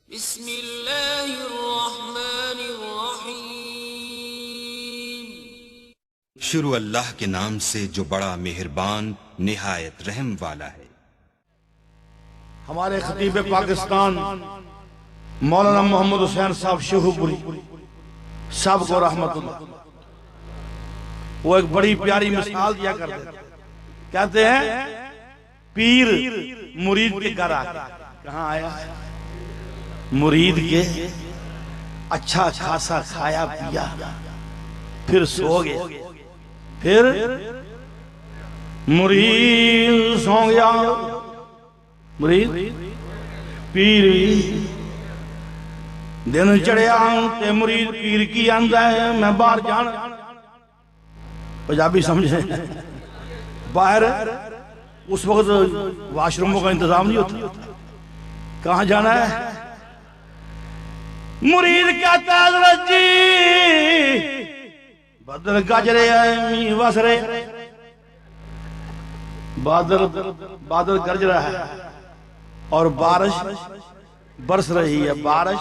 बिस्मिल्लाहिर्रहमानिर्रहीम। शुरू अल्लाह के नाम से जो बड़ा मेहरबान निहायत रहम वाला है। हमारे खतीब पाकिस्तान मौलाना मोहम्मद हुसैन साहब शेखुपुरी साहब को रहमतुल्लाह, वो एक बड़ी प्यारी मिसाल दिया करते थे। कहते हैं पीर मुरीद के घर आके कहाँ आया, मुरीद के अच्छा खासा खाया पिया, फिर सो गए। फिर मुरीद सो गया, मुरीद पीर दिन चढ़िया ते मुरीद पीर की आंदा है मैं बाहर जाना। पंजाबी समझे, बाहर उस वक्त वाशरूमों का इंतजाम नहीं होता, कहां जाना है। मुरीद कहता है हज़रत जी बादल गज रहे हैं, मींह वस रहे, बादल गरज रहा है और बारिश बरस रही है। बारिश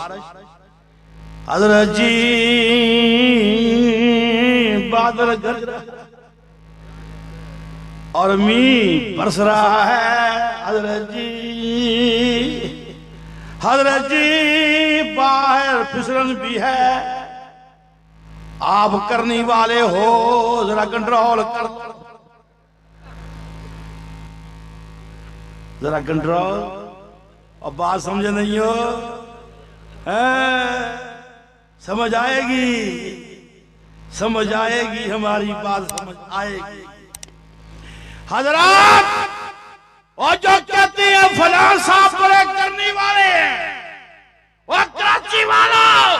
हज़रत जी बादल गरज रहा है और मींह बरस रहा है। हज़रत जी बाहर फिसलन भी है, आप करने वाले हो जरा कंट्रोल कर, जरा कंट्रोल। और बात समझे नहीं हो, समझ आएगी, समझ आएगी, हमारी बात समझ आएगी। हजरात और जो कहते हैं फलान साहब ब्रेक करने वाले हैं, वो कराची वालों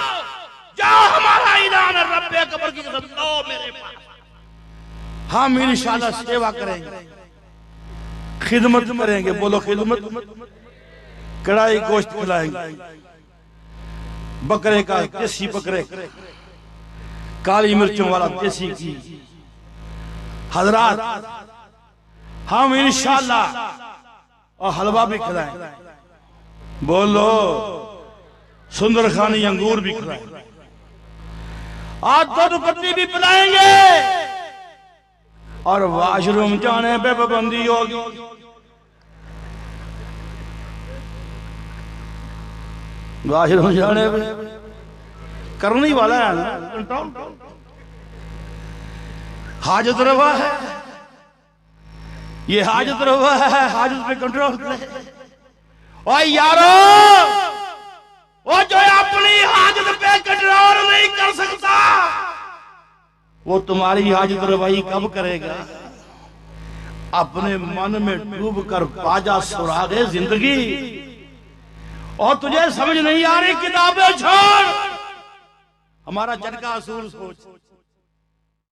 जाओ हमारा ईरान रब्बे कब्र की कसम लो मेरे पास, हम इंशाल्लाह सेवा करेंगे, खिदमत करेंगे। बोलो खिदमत। कढ़ाई गोश्त खिलाएंगे, बकरे का देसी बकरे, काली मिर्चों वाला देसी घी। हजरात हम इंशाल्लाह और हलवा भी खिलाएंगे। बोलो सुंदरखानी अंगूर भी खिलाएंगे, आज दूध पत्ती भी पिलाएंगे और वाशरूम जाने पे पाबंदी होगी। वाशरूम जाने पे करने वाला है ना कंट्रोल, हाजत रवा है, ये हाजत रवा है, हाजत पे कंट्रोल करे। और यारो वो जो अपनी हाजत पे कंट्रोल नहीं कर सकता, वो तुम्हारी हाजत रवाई कब करेगा। अपने मन में डूब कर बाजा सुरागे जिंदगी, और तुझे समझ नहीं आ रही किताबें छोड़, हमारा चटका असूल सोच।